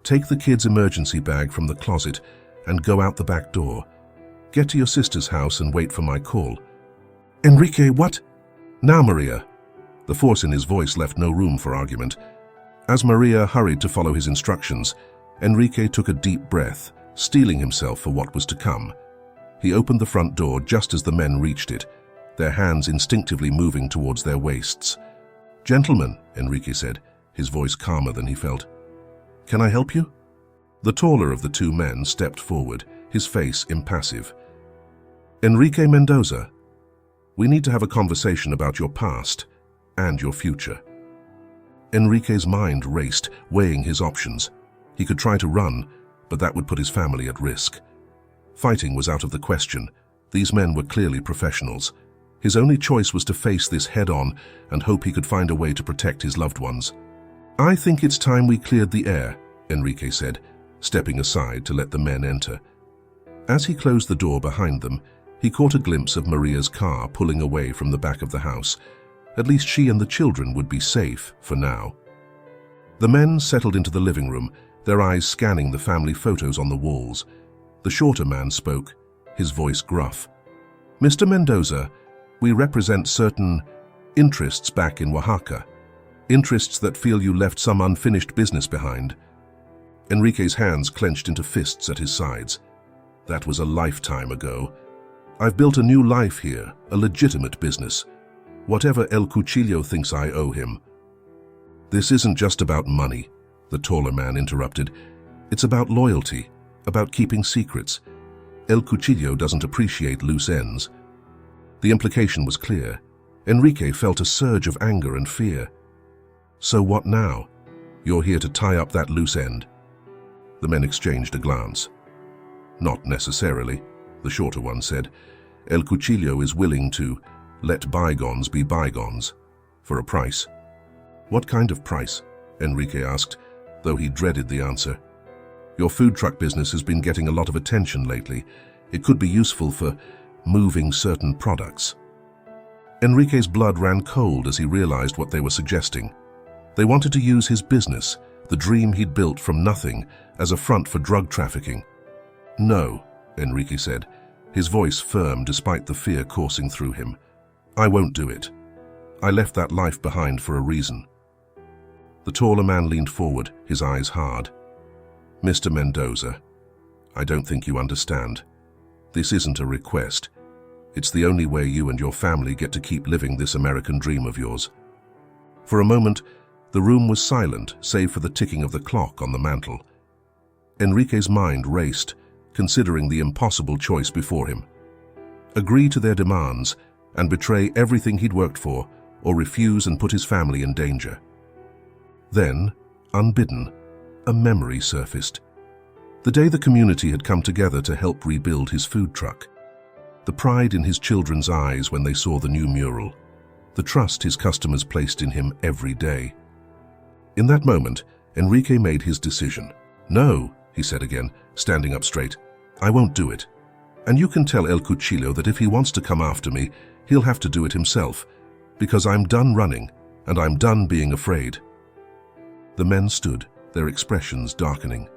"take the kid's emergency bag from the closet and go out the back door. Get to your sister's house and wait for my call." "Enrique, what?" "Now, Maria." The force in his voice left no room for argument. As Maria hurried to follow his instructions, Enrique took a deep breath, steeling himself for what was to come. He opened the front door just as the men reached it, their hands instinctively moving towards their waists. "Gentlemen," Enrique said, his voice calmer than he felt. "Can I help you?" The taller of the two men stepped forward, his face impassive. "Enrique Mendoza, we need to have a conversation about your past and your future." Enrique's mind raced, weighing his options. He could try to run, but that would put his family at risk. Fighting was out of the question. These men were clearly professionals. His only choice was to face this head-on and hope he could find a way to protect his loved ones. "I think it's time we cleared the air," Enrique said, stepping aside to let the men enter. As he closed the door behind them, he caught a glimpse of Maria's car pulling away from the back of the house. At least she and the children would be safe for now. The men settled into the living room, their eyes scanning the family photos on the walls. The shorter man spoke, his voice gruff. "Mr. Mendoza, we represent certain interests back in Oaxaca. Interests that feel you left some unfinished business behind." Enrique's hands clenched into fists at his sides. "That was a lifetime ago. I've built a new life here, a legitimate business. Whatever El Cuchillo thinks I owe him." "This isn't just about money," the taller man interrupted. "It's about loyalty, about keeping secrets. El Cuchillo doesn't appreciate loose ends." The implication was clear. Enrique felt a surge of anger and fear. "So what now? You're here to tie up that loose end?" The men exchanged a glance. "Not necessarily," the shorter one said. "El Cuchillo is willing to let bygones be bygones, for a price." "What kind of price?" Enrique asked, though he dreaded the answer. "Your food truck business has been getting a lot of attention lately. It could be useful for moving certain products." Enrique's blood ran cold as he realized what they were suggesting. They wanted to use his business, the dream he'd built from nothing, as a front for drug trafficking. "No," Enrique said, his voice firm despite the fear coursing through him. "I won't do it. I left that life behind for a reason." The taller man leaned forward, his eyes hard. "Mr. Mendoza, I don't think you understand. This isn't a request. It's the only way you and your family get to keep living this American dream of yours." For a moment, the room was silent, save for the ticking of the clock on the mantel. Enrique's mind raced, considering the impossible choice before him. Agree to their demands and betray everything he'd worked for, or refuse and put his family in danger. Then, unbidden, a memory surfaced. The day the community had come together to help rebuild his food truck. The pride in his children's eyes when they saw the new mural. The trust his customers placed in him every day. In that moment, Enrique made his decision. "No," he said again, standing up straight. "I won't do it. And you can tell El Cuchillo that if he wants to come after me, he'll have to do it himself, because I'm done running, and I'm done being afraid." The men stood, their expressions darkening.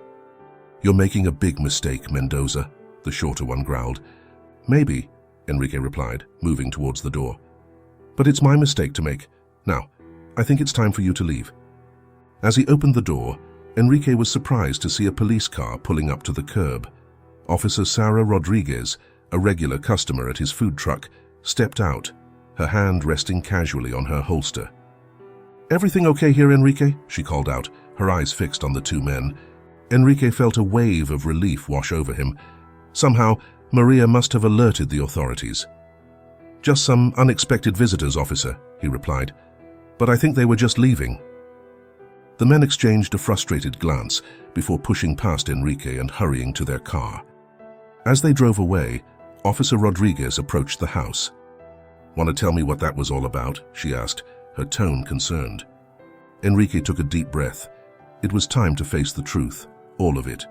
"You're making a big mistake, Mendoza," the shorter one growled. "Maybe," Enrique replied, moving towards the door. "But it's my mistake to make. Now, I think it's time for you to leave." As he opened the door, Enrique was surprised to see a police car pulling up to the curb. Officer Sarah Rodriguez, a regular customer at his food truck, stepped out, her hand resting casually on her holster. "Everything okay here, Enrique?" she called out, her eyes fixed on the two men. Enrique felt a wave of relief wash over him. Somehow, Maria must have alerted the authorities. "Just some unexpected visitors, officer," he replied. "But I think they were just leaving." The men exchanged a frustrated glance before pushing past Enrique and hurrying to their car. As they drove away, Officer Rodriguez approached the house. "Want to tell me what that was all about?" she asked, her tone concerned. Enrique took a deep breath. It was time to face the truth, all of it.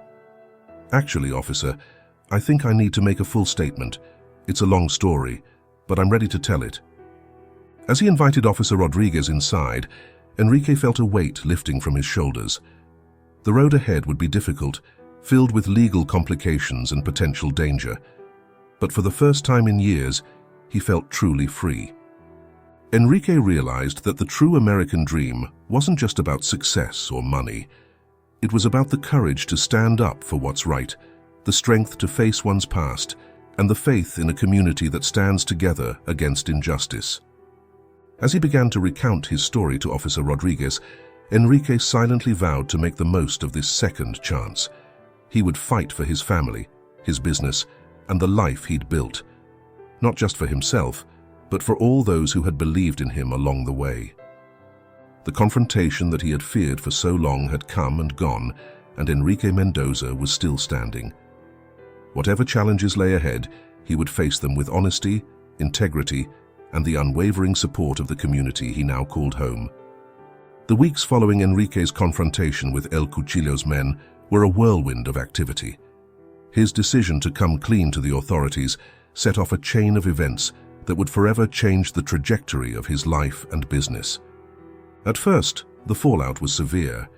"Actually, officer, I think I need to make a full statement. It's a long story, but I'm ready to tell it." As he invited Officer Rodriguez inside, Enrique felt a weight lifting from his shoulders. The road ahead would be difficult, filled with legal complications and potential danger. But for the first time in years, he felt truly free. Enrique realized that the true American dream wasn't just about success or money. It was about the courage to stand up for what's right, the strength to face one's past, and the faith in a community that stands together against injustice. As he began to recount his story to Officer Rodriguez, Enrique silently vowed to make the most of this second chance. He would fight for his family, his business, and the life he'd built. Not just for himself, but for all those who had believed in him along the way. The confrontation that he had feared for so long had come and gone, and Enrique Mendoza was still standing. Whatever challenges lay ahead, he would face them with honesty, integrity, and the unwavering support of the community he now called home. The weeks following Enrique's confrontation with El Cuchillo's men were a whirlwind of activity. His decision to come clean to the authorities set off a chain of events that would forever change the trajectory of his life and business. At first, the fallout was severe.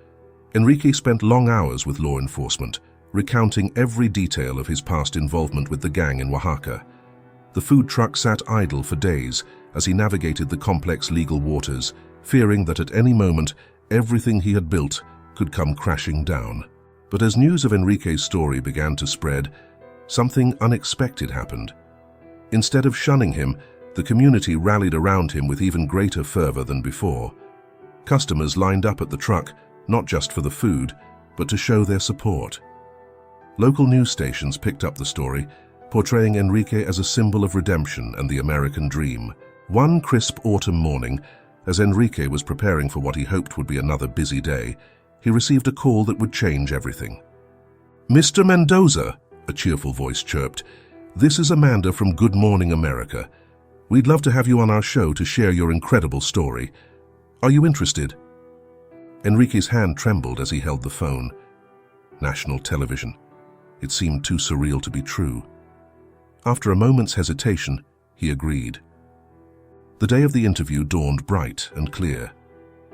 Enrique spent long hours with law enforcement, recounting every detail of his past involvement with the gang in Oaxaca. The food truck sat idle for days as he navigated the complex legal waters, fearing that at any moment, everything he had built could come crashing down. But as news of Enrique's story began to spread, something unexpected happened. Instead of shunning him, the community rallied around him with even greater fervor than before. Customers lined up at the truck, not just for the food, but to show their support. Local news stations picked up the story, portraying Enrique as a symbol of redemption and the American dream. One crisp autumn morning, as Enrique was preparing for what he hoped would be another busy day, he received a call that would change everything. "Mr. Mendoza," a cheerful voice chirped, "this is Amanda from Good Morning America. We'd love to have you on our show to share your incredible story. Are you interested?" Enrique's hand trembled as he held the phone. National television. It seemed too surreal to be true. After a moment's hesitation, he agreed. The day of the interview dawned bright and clear.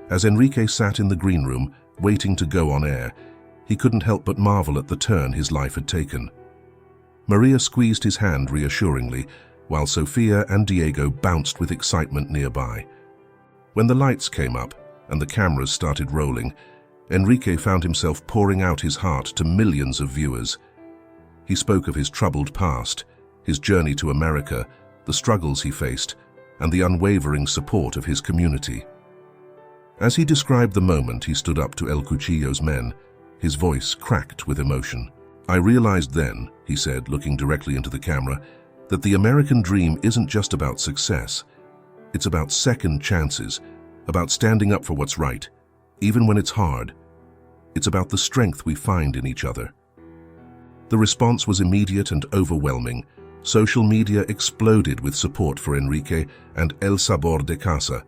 As Enrique sat in the green room, waiting to go on air, he couldn't help but marvel at the turn his life had taken. Maria squeezed his hand reassuringly, while Sofia and Diego bounced with excitement nearby. When the lights came up and the cameras started rolling, Enrique found himself pouring out his heart to millions of viewers. He spoke of his troubled past, his journey to America, the struggles he faced, and the unwavering support of his community. As he described the moment he stood up to El Cuchillo's men, his voice cracked with emotion. "I realized then," he said, looking directly into the camera, "that the American dream isn't just about success. It's about second chances, about standing up for what's right, even when it's hard. It's about the strength we find in each other." The response was immediate and overwhelming. Social media exploded with support for Enrique and El Sabor de Casa.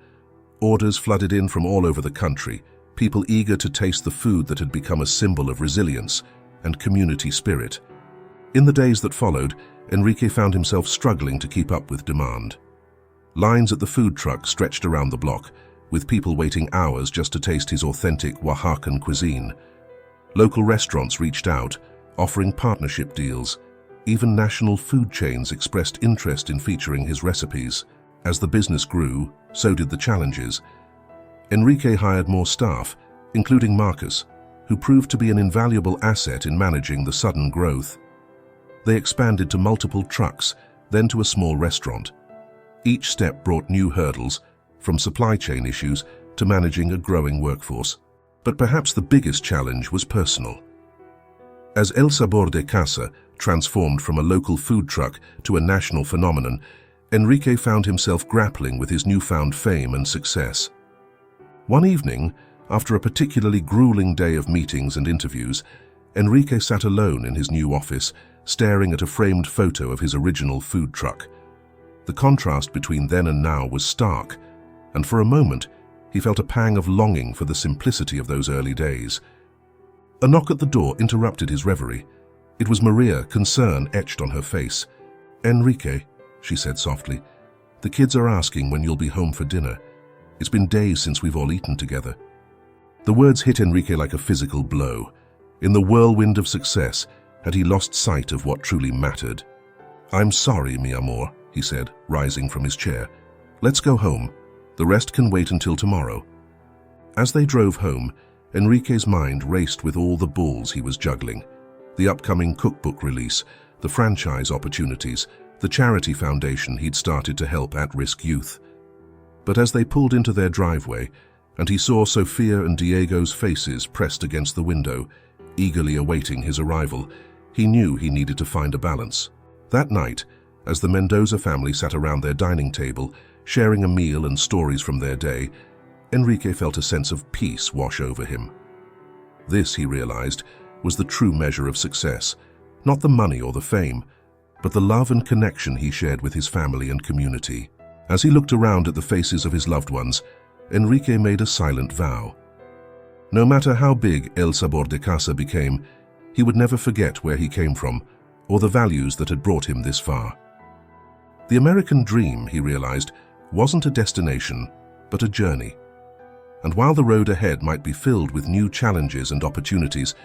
Orders flooded in from all over the country, people eager to taste the food that had become a symbol of resilience and community spirit. In the days that followed, Enrique found himself struggling to keep up with demand. Lines at the food truck stretched around the block, with people waiting hours just to taste his authentic Oaxacan cuisine. Local restaurants reached out, offering partnership deals. Even national food chains expressed interest in featuring his recipes. As the business grew, so did the challenges. Enrique hired more staff, including Marcus, who proved to be an invaluable asset in managing the sudden growth. They expanded to multiple trucks, then to a small restaurant. Each step brought new hurdles, from supply chain issues to managing a growing workforce. But perhaps the biggest challenge was personal. As El Sabor de Casa transformed from a local food truck to a national phenomenon, Enrique found himself grappling with his newfound fame and success. One evening, after a particularly grueling day of meetings and interviews, Enrique sat alone in his new office, staring at a framed photo of his original food truck. The contrast between then and now was stark, and for a moment, he felt a pang of longing for the simplicity of those early days. A knock at the door interrupted his reverie. It was Maria, concern etched on her face. "Enrique," she said softly, "the kids are asking when you'll be home for dinner. It's been days since we've all eaten together." The words hit Enrique like a physical blow. In the whirlwind of success, had he lost sight of what truly mattered? "I'm sorry, mi amor," he said, rising from his chair. "Let's go home. The rest can wait until tomorrow." As they drove home, Enrique's mind raced with all the balls he was juggling. The upcoming cookbook release, the franchise opportunities, the charity foundation he'd started to help at-risk youth. But as they pulled into their driveway, and he saw Sofia and Diego's faces pressed against the window, eagerly awaiting his arrival, he knew he needed to find a balance. That night, as the Mendoza family sat around their dining table, sharing a meal and stories from their day, Enrique felt a sense of peace wash over him. This, he realized, was the true measure of success, not the money or the fame, but the love and connection he shared with his family and community. As he looked around at the faces of his loved ones, Enrique made a silent vow. No matter how big El Sabor de Casa became, he would never forget where he came from or the values that had brought him this far. The American dream, he realized, wasn't a destination, but a journey. And while the road ahead might be filled with new challenges and opportunities,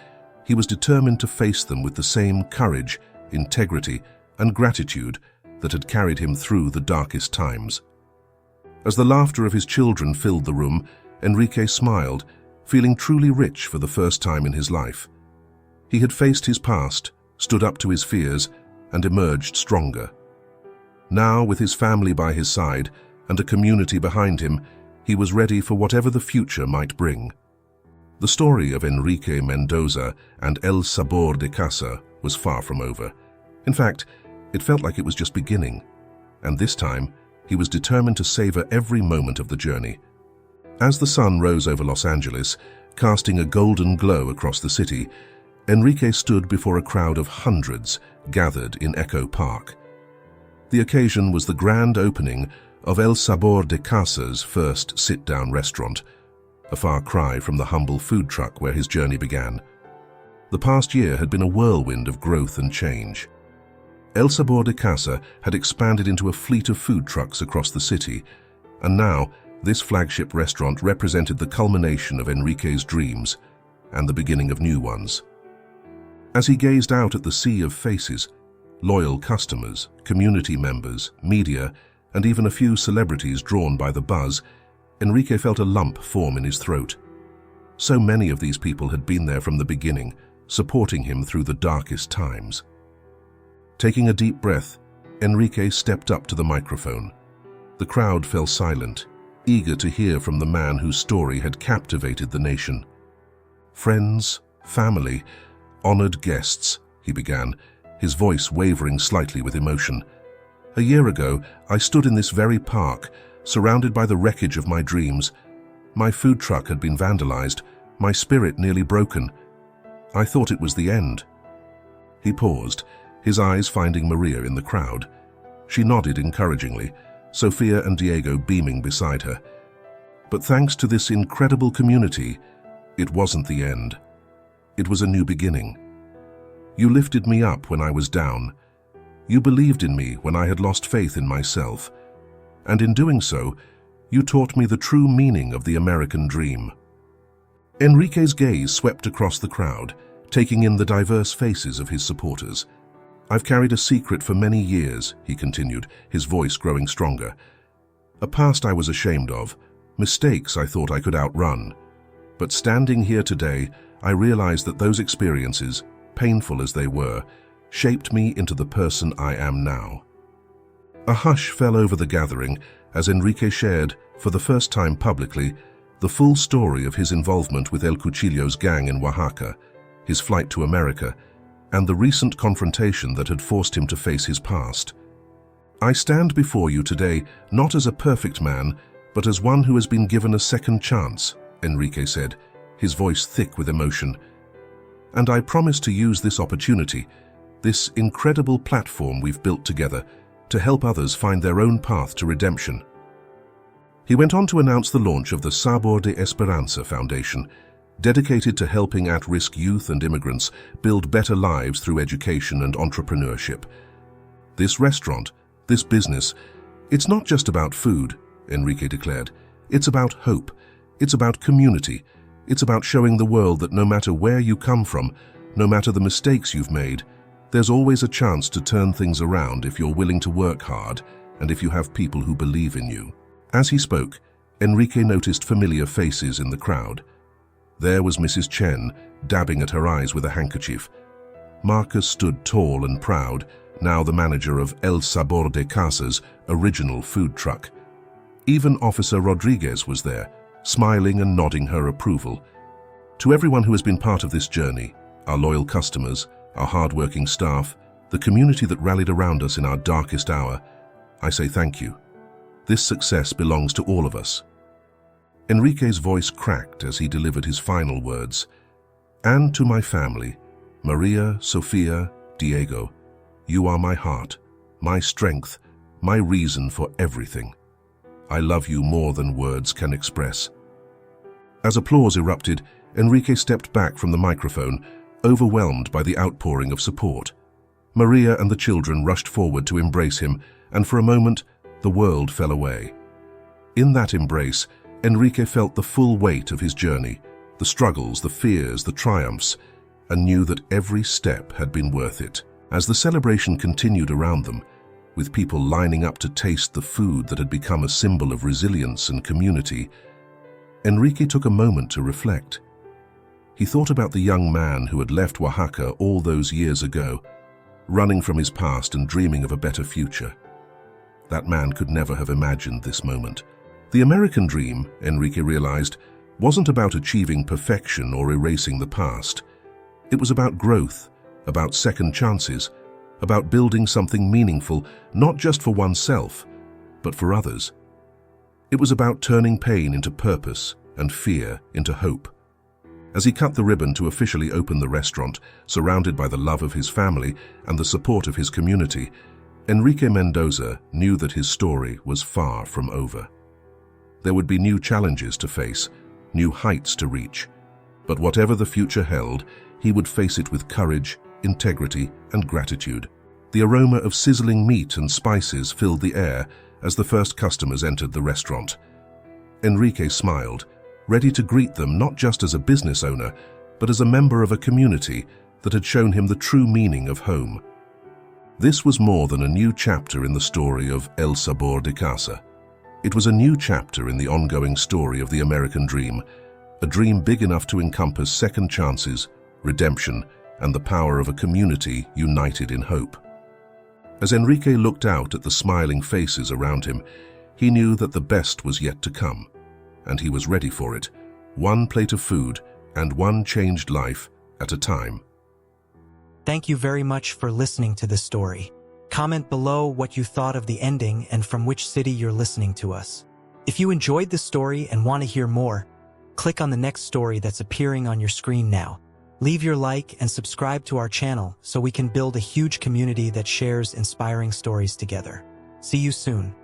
he was determined to face them with the same courage, integrity, and gratitude that had carried him through the darkest times. As the laughter of his children filled the room, Enrique smiled, feeling truly rich for the first time in his life. He had faced his past, stood up to his fears, and emerged stronger. Now, with his family by his side and a community behind him, he was ready for whatever the future might bring. The story of Enrique Mendoza and El Sabor de Casa was far from over. In fact, it felt like it was just beginning, and this time he was determined to savor every moment of the journey. As the sun rose over Los Angeles, casting a golden glow across the city, Enrique stood before a crowd of hundreds gathered in Echo Park. The occasion was the grand opening of El Sabor de Casa's first sit-down restaurant, a far cry from the humble food truck where his journey began. The past year had been a whirlwind of growth and change. El Sabor de Casa had expanded into a fleet of food trucks across the city, and now this flagship restaurant represented the culmination of Enrique's dreams and the beginning of new ones. As he gazed out at the sea of faces, loyal customers, community members, media, and even a few celebrities drawn by the buzz, Enrique felt a lump form in his throat. So many of these people had been there from the beginning, supporting him through the darkest times. Taking a deep breath, Enrique stepped up to the microphone. The crowd fell silent, eager to hear from the man whose story had captivated the nation. "Friends, family, honored guests," he began, his voice wavering slightly with emotion. "A year ago, I stood in this very park, surrounded by the wreckage of my dreams. My food truck had been vandalized, my spirit nearly broken. I thought it was the end." He paused, his eyes finding Maria in the crowd. She nodded encouragingly, Sofia and Diego beaming beside her. But thanks to this incredible community, it wasn't the end. It was a new beginning. "You lifted me up when I was down. You believed in me when I had lost faith in myself. And in doing so, you taught me the true meaning of the American dream." Enrique's gaze swept across the crowd, taking in the diverse faces of his supporters. "I've carried a secret for many years," he continued, his voice growing stronger. "A past I was ashamed of, mistakes I thought I could outrun. But standing here today, I realize that those experiences, painful as they were, shaped me into the person I am now." A hush fell over the gathering as Enrique shared, for the first time publicly, the full story of his involvement with El Cuchillo's gang in Oaxaca, his flight to America, and the recent confrontation that had forced him to face his past. "I stand before you today not as a perfect man, but as one who has been given a second chance," Enrique said, his voice thick with emotion. "And I promise to use this opportunity, this incredible platform we've built together, to help others find their own path to redemption." He went on to announce the launch of the Sabor de Esperanza Foundation, dedicated to helping at-risk youth and immigrants build better lives through education and entrepreneurship. "This restaurant, this business, it's not just about food," Enrique declared. "It's about hope. It's about community. It's about showing the world that no matter where you come from, no matter the mistakes you've made, there's always a chance to turn things around if you're willing to work hard and if you have people who believe in you." As he spoke, Enrique noticed familiar faces in the crowd. There was Mrs. Chen, dabbing at her eyes with a handkerchief. Marcus stood tall and proud, now the manager of El Sabor de Casa's original food truck. Even Officer Rodriguez was there, smiling and nodding her approval. To everyone who has been part of this journey, our loyal customers, our hard-working staff, the community that rallied around us in our darkest hour, I say thank you. This success belongs to all of us. Enrique's voice cracked as he delivered his final words. "And to my family, Maria, Sofia, Diego, you are my heart, my strength, my reason for everything. I love you more than words can express." As applause erupted, Enrique stepped back from the microphone, overwhelmed by the outpouring of support. Maria and the children rushed forward to embrace him, and for a moment, the world fell away. In that embrace, Enrique felt the full weight of his journey, the struggles, the fears, the triumphs, and knew that every step had been worth it. As the celebration continued around them, with people lining up to taste the food that had become a symbol of resilience and community, Enrique took a moment to reflect. He thought about the young man who had left Oaxaca all those years ago, running from his past and dreaming of a better future. That man could never have imagined this moment. The American dream, Enrique realized, wasn't about achieving perfection or erasing the past. It was about growth, about second chances, about building something meaningful, not just for oneself, but for others. It was about turning pain into purpose and fear into hope. As he cut the ribbon to officially open the restaurant, surrounded by the love of his family and the support of his community, Enrique Mendoza knew that his story was far from over. There would be new challenges to face, new heights to reach, but whatever the future held, he would face it with courage, integrity, and gratitude. The aroma of sizzling meat and spices filled the air as the first customers entered the restaurant. Enrique smiled, ready to greet them not just as a business owner, but as a member of a community that had shown him the true meaning of home. This was more than a new chapter in the story of El Sabor de Casa. It was a new chapter in the ongoing story of the American dream, a dream big enough to encompass second chances, redemption, and the power of a community united in hope. As Enrique looked out at the smiling faces around him, he knew that the best was yet to come, and he was ready for it, one plate of food and one changed life at a time. Thank you very much for listening to this story. Comment below what you thought of the ending and from which city you're listening to us. If you enjoyed this story and want to hear more, click on the next story that's appearing on your screen now. Leave your like and subscribe to our channel so we can build a huge community that shares inspiring stories together. See you soon.